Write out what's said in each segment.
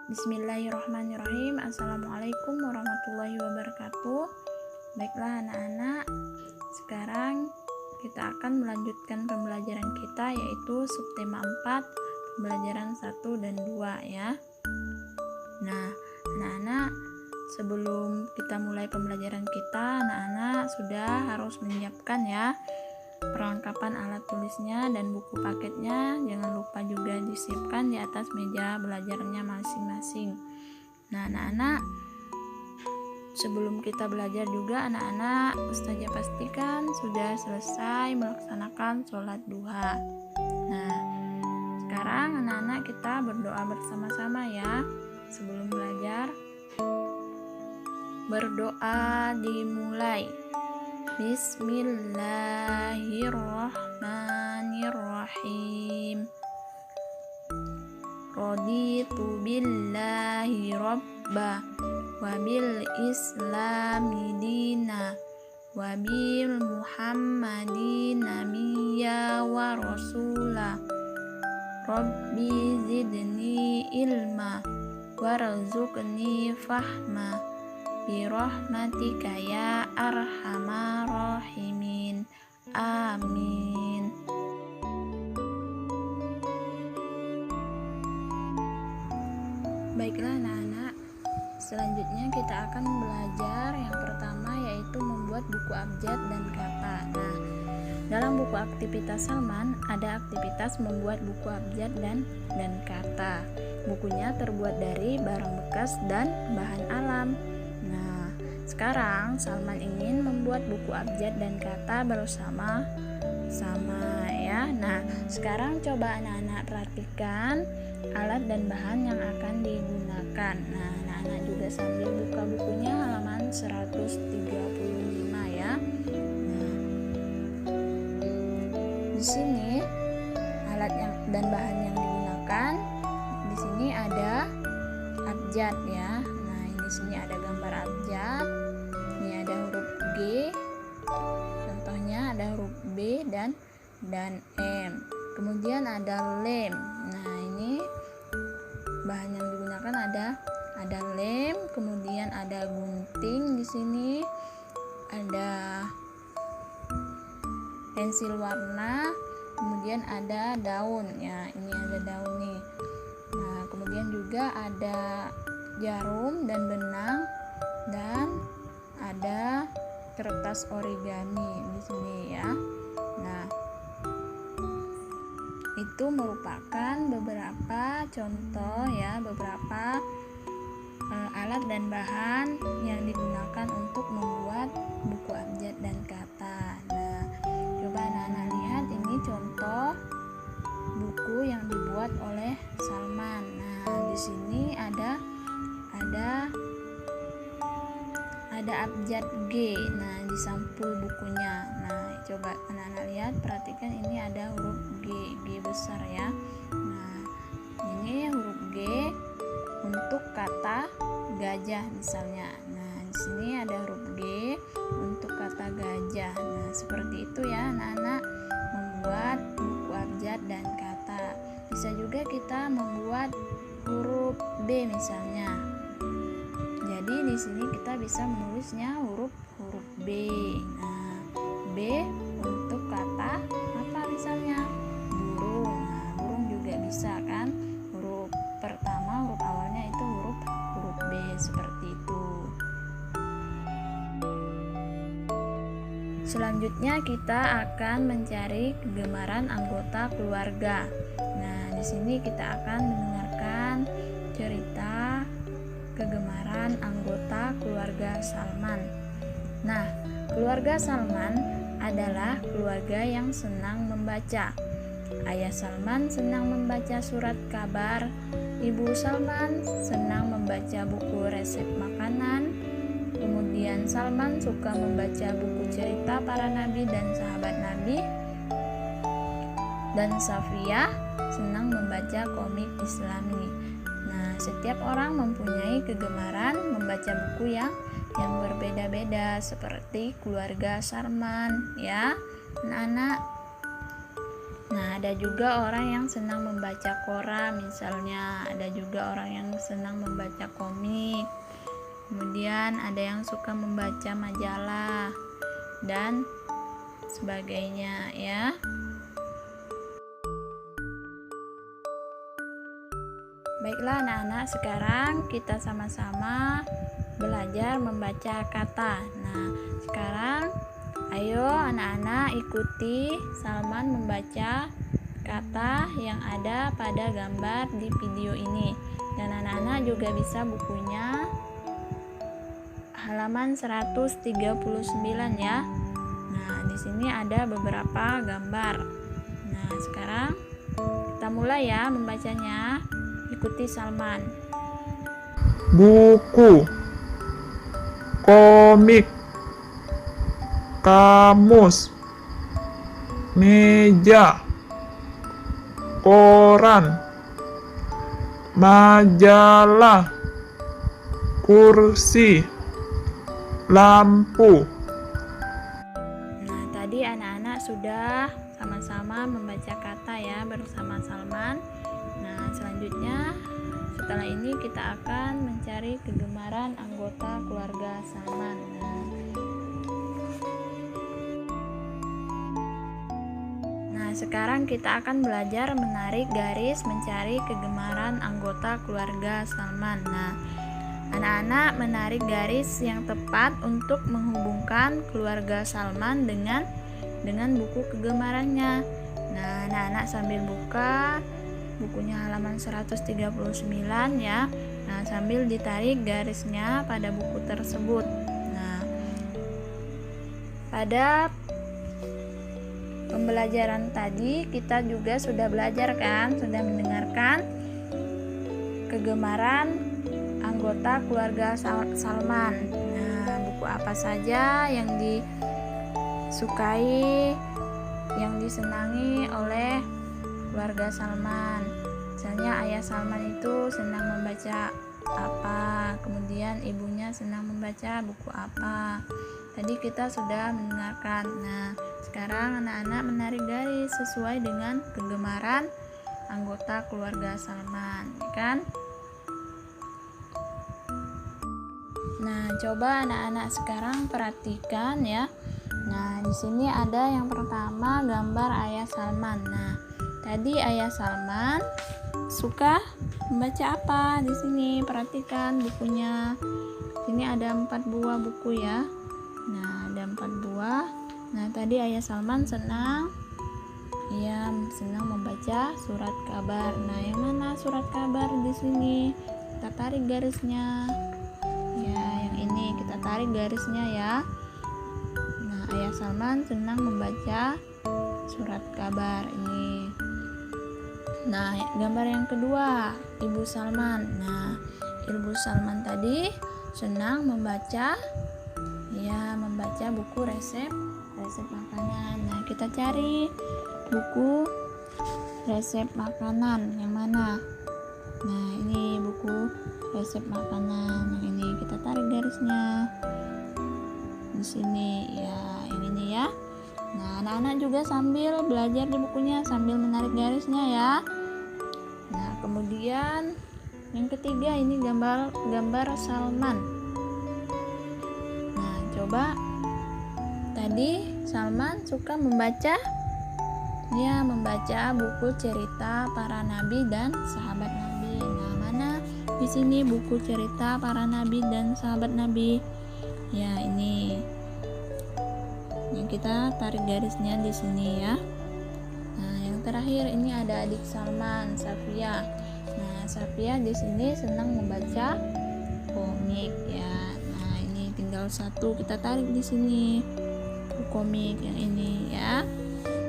Bismillahirrahmanirrahim. Assalamualaikum warahmatullahi wabarakatuh. Baiklah anak-anak, sekarang kita akan melanjutkan pembelajaran kita, yaitu subtema 4 pembelajaran 1 dan 2 ya. Nah anak-anak, sebelum kita mulai pembelajaran kita, anak-anak sudah harus menyiapkan ya perlengkapan alat tulisnya dan buku paketnya. Jangan lupa juga disiapkan di atas meja belajarnya masing-masing. Nah anak-anak, sebelum kita belajar juga anak-anak, Ustazah pastikan sudah selesai melaksanakan sholat duha. Nah sekarang anak-anak kita berdoa bersama-sama ya sebelum belajar. Berdoa dimulai. Bismillahirrahmanirrahim. Raditu billahi rabba wa bil islami dina wa bil muhammadin nabiyya wa rasula. Rabbi zidni ilma warzuqni fahma birahmatika ya arhamar rahimin. Amin. Baiklah anak-anak, selanjutnya kita akan belajar yang pertama, yaitu membuat buku abjad dan kata. Nah, dalam buku aktivitas Salman ada aktivitas membuat buku abjad dan kata. Bukunya terbuat dari barang bekas dan bahan alam. Nah, sekarang Salman ingin membuat buku abjad dan kata bersama-sama ya. Nah, sekarang coba anak-anak perhatikan alat dan bahan yang akan digunakan. Nah, anak-anak juga sambil buka bukunya halaman 135 ya. Nah, di sini alat dan bahan yang digunakan. Di sini ada abjad ya. Di sini ada gambar abjad. Ini ada huruf G. Contohnya ada huruf B dan M. Kemudian ada lem. Nah, ini bahan yang digunakan ada lem, kemudian ada gunting di sini. Ada pensil warna, kemudian ada daun ya. Ini ada daun nih. Nah, kemudian juga ada jarum dan benang, dan ada kertas origami di sini ya. Nah, itu merupakan beberapa contoh ya, beberapa alat dan bahan yang digunakan untuk membuat buku abjad dan kata. Nah, coba anak-anak lihat, ini contoh buku yang dibuat oleh Salman. Nah, di sini ada abjad G. Nah, di sampul bukunya. Nah, coba anak-anak lihat, perhatikan ini ada huruf G besar ya. Nah, ini huruf G untuk kata gajah misalnya. Nah, di sini ada huruf G untuk kata gajah. Nah, seperti itu ya anak-anak membuat buku abjad dan kata. Bisa juga kita membuat huruf B misalnya. Jadi di sini kita bisa menulisnya huruf B. Nah, B untuk kata apa misalnya? Burung. Nah, burung juga bisa kan? Huruf pertama, huruf awalnya itu huruf B, seperti itu. Selanjutnya kita akan mencari kegemaran anggota keluarga. Nah, di sini kita akan mendengarkan cerita kegemaran anggota keluarga Salman. Nah, keluarga Salman adalah keluarga yang senang membaca. Ayah Salman senang membaca surat kabar. Ibu Salman senang membaca buku resep makanan. Kemudian Salman suka membaca buku cerita para nabi dan sahabat nabi. Dan Safiyah senang membaca komik Islami. Nah, setiap orang mempunyai kegemaran membaca buku yang berbeda-beda seperti keluarga Salman ya. Anak-anak, Nah, ada juga orang yang senang membaca koran, misalnya ada juga orang yang senang membaca komik. Kemudian ada yang suka membaca majalah dan sebagainya ya. Baiklah anak-anak, sekarang kita sama-sama belajar membaca kata. Nah, sekarang ayo anak-anak ikuti Salman membaca kata yang ada pada gambar di video ini. Dan anak-anak juga bisa bukunya halaman 139 ya. Nah, di sini ada beberapa gambar. Nah, sekarang kita mulai ya membacanya. Ikuti Salman. Buku, komik, kamus, meja, koran, majalah, kursi, lampu. Nah, tadi anak-anak sudah sama-sama membaca kata ya bersama Salman. Nah, selanjutnya setelah ini kita akan mencari kegemaran anggota keluarga Salman. Nah, sekarang kita akan belajar menarik garis mencari kegemaran anggota keluarga Salman. Nah, anak-anak menarik garis yang tepat untuk menghubungkan keluarga Salman dengan buku kegemarannya. Nah, anak-anak sambil buka bukunya halaman 139 ya. Nah, sambil ditarik garisnya pada buku tersebut. Nah, pada pembelajaran tadi kita juga sudah belajar kan, sudah mendengarkan kegemaran anggota keluarga Salman. Nah, buku apa saja yang disukai, yang disenangi oleh keluarga Salman. Misalnya ayah Salman itu senang membaca apa, kemudian ibunya senang membaca buku apa. Tadi kita sudah mendengarkan. Nah, sekarang anak-anak menarik garis sesuai dengan kegemaran anggota keluarga Salman, ya kan? Nah, coba anak-anak sekarang perhatikan ya. Nah, di sini ada yang pertama gambar ayah Salman. Nah, tadi ayah Salman suka membaca apa? Di sini perhatikan bukunya. Ini ada 4 buah buku ya. Nah, ada 4 buah. Nah, tadi ayah Salman senang membaca surat kabar. Nah, yang mana surat kabar di sini? Kita tarik garisnya. Ya, yang ini kita tarik garisnya ya. Nah, ayah Salman senang membaca surat kabar ini. Nah, gambar yang kedua, Ibu Salman. Nah, Ibu Salman tadi senang membaca buku resep makanan. Nah, kita cari buku resep makanan yang mana? Nah, ini buku resep makanan. Yang ini kita tarik garisnya. Di sini ya, yang ini ya. Nah, anak-anak juga sambil belajar di bukunya sambil menarik garisnya ya. Nah, kemudian yang ketiga ini gambar Salman. Nah, coba tadi Salman suka membaca buku cerita para nabi dan sahabat nabi. Nah, mana di sini buku cerita para nabi dan sahabat nabi? Ya, ini. Yang kita tarik garisnya di sini ya. Nah, yang terakhir ini ada adik Salman, Safia. Nah, Safia di sini senang membaca komik ya. Nah, ini tinggal satu kita tarik di sini. Komik yang ini ya.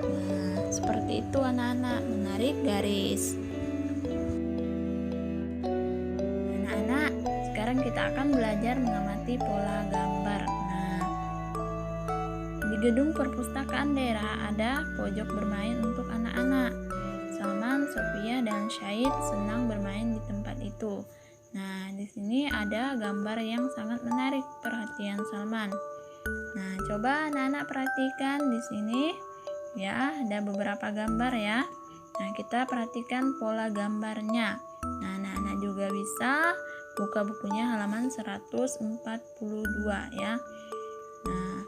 Nah, seperti itu anak-anak menarik garis. Anak-anak, sekarang kita akan belajar mengamati pola gambar. Nah, di gedung perpustakaan daerah ada pojok bermain untuk anak-anak. Salman, Sofia, dan Syahid senang bermain di tempat itu. Nah, di sini ada gambar yang sangat menarik perhatian Salman. Nah, coba anak-anak perhatikan di sini ya, ada beberapa gambar ya. Nah, kita perhatikan pola gambarnya. Nah, anak-anak juga bisa buka bukunya halaman 142 ya. Nah,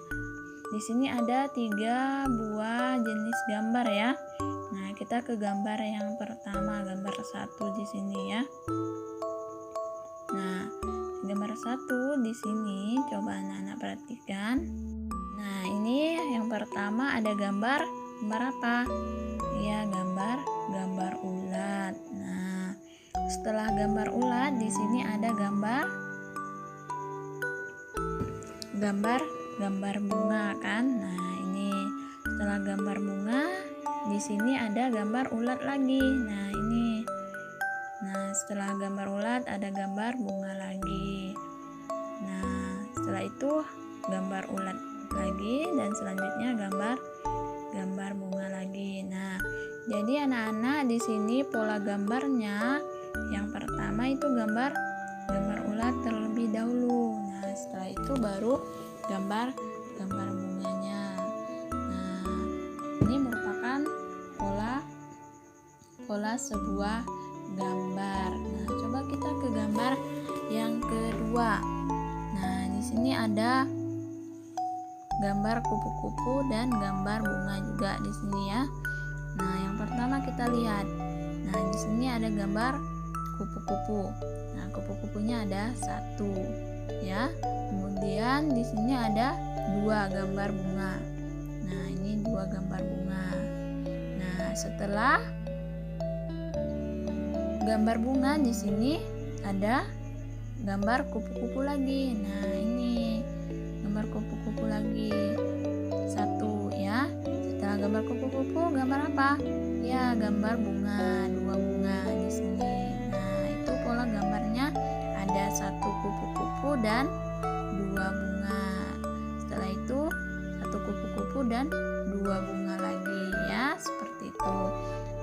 di sini ada 3 buah jenis gambar ya. Nah, kita ke gambar yang pertama, gambar 1 di sini ya. Nah, gambar 1 di sini coba anak-anak perhatikan. Nah, ini yang pertama ada gambar apa? Ya, gambar ulat. Nah, setelah gambar ulat di sini ada gambar bunga kan. Nah, ini setelah gambar bunga di sini ada gambar ulat lagi. Nah, ini. Nah, setelah gambar ulat ada gambar bunga lagi. Nah, setelah itu gambar ulat lagi dan selanjutnya gambar bunga lagi. Nah, jadi anak-anak di sini pola gambarnya yang pertama itu gambar ulat terlebih dahulu. Nah, setelah itu baru gambar bunganya. Nah, ini merupakan pola sebuah gambar. Nah, coba kita ke gambar yang kedua. Nah, di sini ada gambar kupu-kupu dan gambar bunga juga di sini ya. Nah, yang pertama kita lihat. Nah, di sini ada gambar kupu-kupu. Nah, kupu-kupunya ada 1 ya. Kemudian di sini ada 2 gambar bunga. Nah, ini 2 gambar bunga. Nah, setelah gambar bunga di sini ada gambar kupu-kupu lagi. Nah, ini gambar kupu-kupu lagi 1 ya. Setelah gambar kupu-kupu, gambar apa? Ya, gambar bunga, 2 bunga di sini. Nah, itu pola gambarnya ada 1 kupu-kupu dan 2 bunga. Setelah itu 1 kupu-kupu dan 2 bunga lagi ya, seperti itu.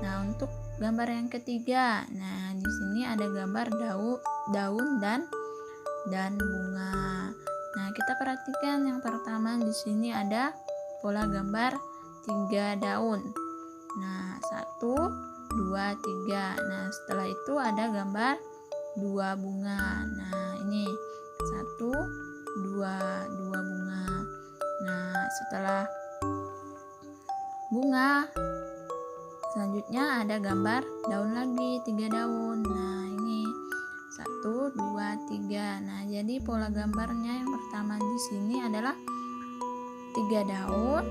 Nah, untuk gambar yang ketiga, nah di sini ada gambar daun dan bunga. Nah, kita perhatikan yang pertama di sini ada pola gambar 3 daun. Nah, 1, 2, 3. Nah, setelah itu ada gambar 2 bunga. Nah, ini 1, 2 bunga. Nah, setelah bunga selanjutnya ada gambar daun lagi, 3 daun. Nah, ini 1, 2, 3. Nah, jadi pola gambarnya yang pertama di sini adalah 3 daun,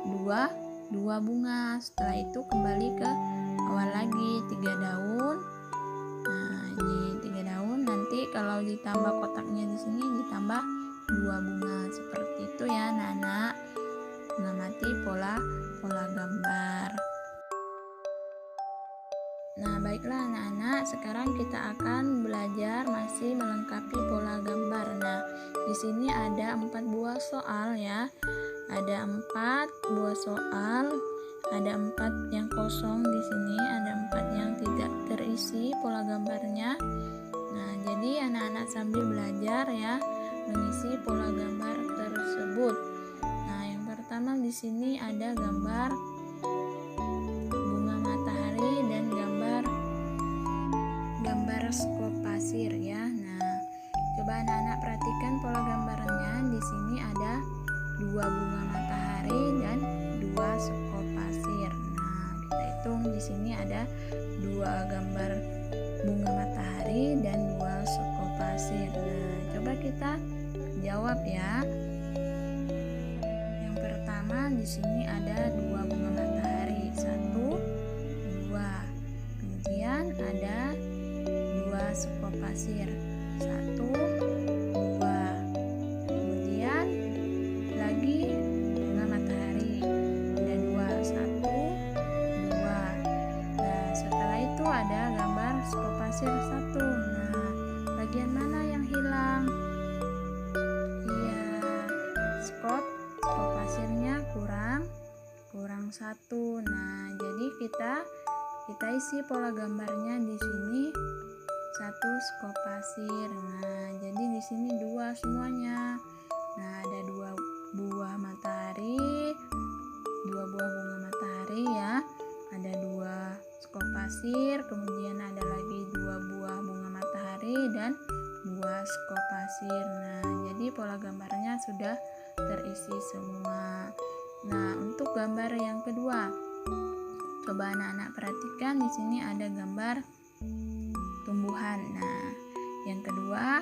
2 bunga. Setelah itu kembali ke awal lagi, 3 daun. Nah, ini 3 daun. Nanti kalau ditambah kotaknya di sini ditambah 2 bunga. Seperti itu ya, anak-anak. Mengamati pola gambar. Nah, baiklah anak-anak, sekarang kita akan belajar masih melengkapi pola gambar. Nah, di sini ada 4 buah soal ya. Ada 4 buah soal, ada 4 yang kosong di sini, ada 4 yang tidak terisi pola gambarnya. Nah, jadi anak-anak sambil belajar ya mengisi pola gambar tersebut. Nah, yang pertama di sini ada gambar bunga matahari dan gambar skop pasir ya. Nah, coba anak-anak perhatikan pola gambarnya. Di sini ada 2 bunga matahari dan 2 skop pasir. Nah, kita hitung di sini ada 2 gambar bunga matahari dan 2 skop pasir. Nah, coba kita jawab ya. Yang pertama di sini ada 2 bunga matahari, 1, 2. Kemudian ada 2 skop pasir, 1, 2. Kemudian lagi bunga matahari, ada 2, 1, 2. Nah, setelah itu ada gambar skop pasir 1. Nah, bagian mana yang hilang? Iya, skop pasirnya kurang 1. Nah, jadi kita isi pola gambarnya di sini 1 skop pasir. Nah, jadi di sini 2 semuanya. Nah, ada 2 buah matahari, dua buah bunga matahari ya. Ada 2 skop pasir, kemudian ada lagi 2 buah bunga matahari dan 2 skop pasir. Nah, jadi pola gambarnya sudah terisi semua. Nah, untuk gambar yang kedua, coba anak-anak perhatikan di sini ada gambar tumbuhan. Nah, yang kedua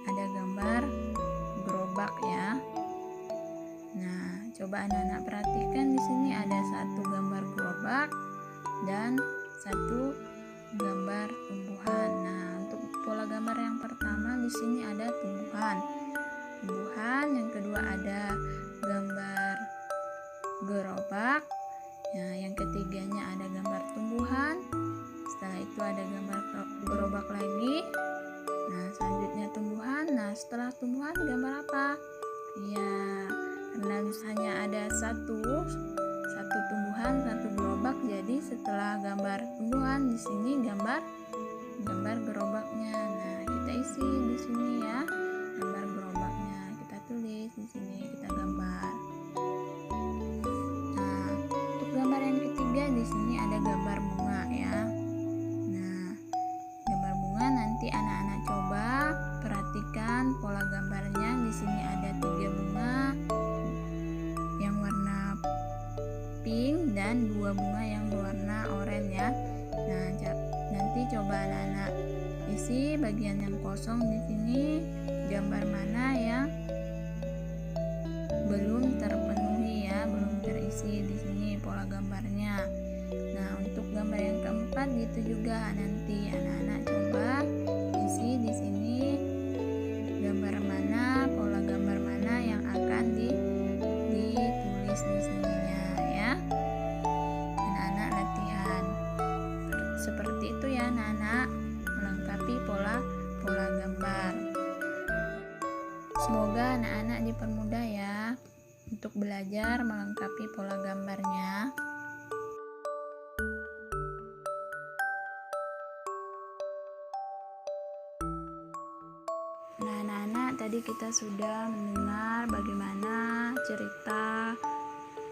ada gambar gerobak ya. Nah, coba anak-anak perhatikan di sini ada 1 gambar gerobak dan 1 gambar tumbuhan. Nah, untuk pola gambar yang pertama di sini ada tumbuhan. Yang kedua ada gambar gerobak. Nah, yang ketiganya ada gambar tumbuhan. Setelah itu ada gambar gerobak lagi. Nah, selanjutnya tumbuhan. Nah, setelah tumbuhan gambar apa? Ya, karena hanya ada satu tumbuhan, 1 gerobak, jadi setelah gambar tumbuhan di sini gambar gerobaknya. Nah, kita isi di sini ya gambar gerobaknya, kita tulis di sini, kita gambar. Nah, untuk gambar yang ketiga di sini ada gambar bunga ya. Nah, gambar bunga nanti anak-anak coba perhatikan pola gambarnya. Di sini ada 3 bunga yang warna pink dan 2 bunga yang berwarna oranye ya. Nah, nanti coba anak-anak isi bagian yang kosong di sini, gambar mana yang belum terpenuhi ya, belum terisi di sini pola gambarnya. Nah, untuk gambar yang keempat gitu juga, nanti anak-anak coba isi di sini gambar mana, pola gambar mana yang akan ditulis di sininya ya. Anak-anak latihan seperti itu ya anak-anak, melengkapi pola gambar. Semoga anak-anak dipermudah ya untuk belajar melengkapi pola gambarnya. Nah, anak-anak, tadi kita sudah mendengar bagaimana cerita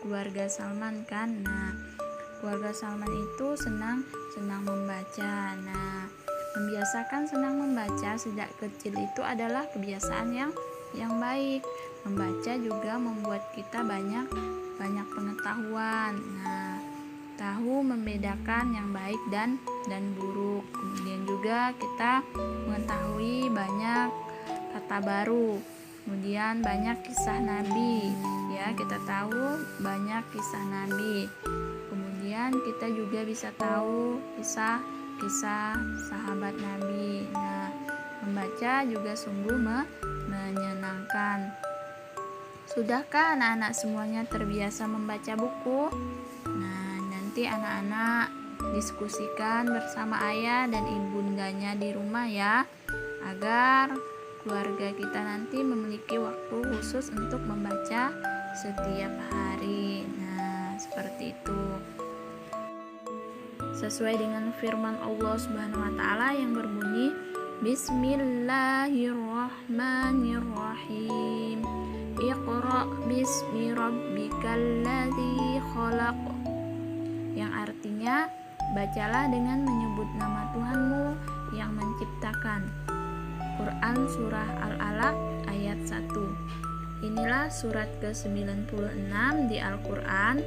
keluarga Salman kan. Nah, keluarga Salman itu senang membaca. Nah, membiasakan senang membaca sejak kecil itu adalah kebiasaan yang baik. Membaca juga membuat kita banyak pengetahuan. Nah, tahu membedakan yang baik dan buruk. Kemudian juga kita mengetahui banyak kata baru. Kemudian banyak kisah Nabi ya, kita tahu banyak kisah Nabi. Kemudian kita juga bisa tahu kisah sahabat Nabi. Nah, membaca juga sungguh menyenangkan. Sudahkah anak-anak semuanya terbiasa membaca buku? Nah, nanti anak-anak diskusikan bersama ayah dan ibundanya di rumah ya, agar keluarga kita nanti memiliki waktu khusus untuk membaca setiap hari. Nah, seperti itu. Sesuai dengan firman Allah Subhanahu wa taala yang berbunyi Bismillahirrahmanirrahim. Iqra bismi rabbikal ladzi khalaq. Yang artinya, bacalah dengan menyebut nama Tuhanmu yang menciptakan. Quran Surah Al-Alaq ayat 1. Inilah surat ke-96 di Al-Quran.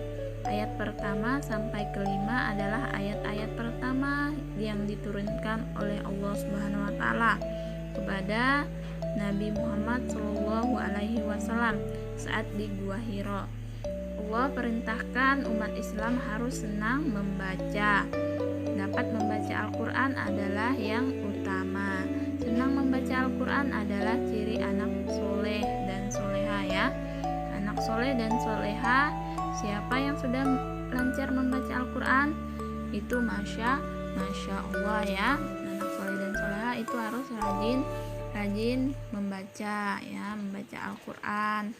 Ayat pertama sampai kelima adalah ayat-ayat pertama yang diturunkan oleh Allah Subhanahu wa taala kepada Nabi Muhammad SAW saat di Gua Hiro. Allah perintahkan umat Islam harus senang membaca. Dapat membaca Al-Quran adalah yang utama. Senang membaca Al-Quran adalah ciri anak soleh dan soleha ya. Anak soleh dan soleha, siapa yang sudah lancar membaca Al-Quran itu Masya Allah ya. Anak soleh dan soleha itu harus rajin membaca ya, membaca Al-Quran.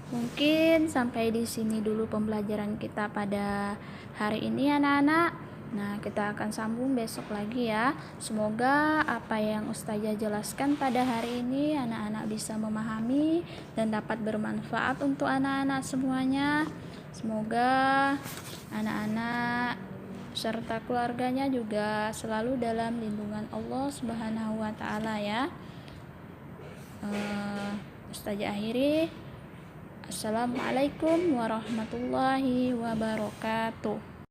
Mungkin sampai di sini dulu pembelajaran kita pada hari ini anak-anak. Nah, kita akan sambung besok lagi ya. Semoga apa yang Ustazah jelaskan pada hari ini anak-anak bisa memahami dan dapat bermanfaat untuk anak-anak semuanya. Semoga anak-anak serta keluarganya juga selalu dalam lindungan Allah Subhanahu wa taala ya. Ustazah akhiri. Assalamualaikum warahmatullahi wabarakatuh.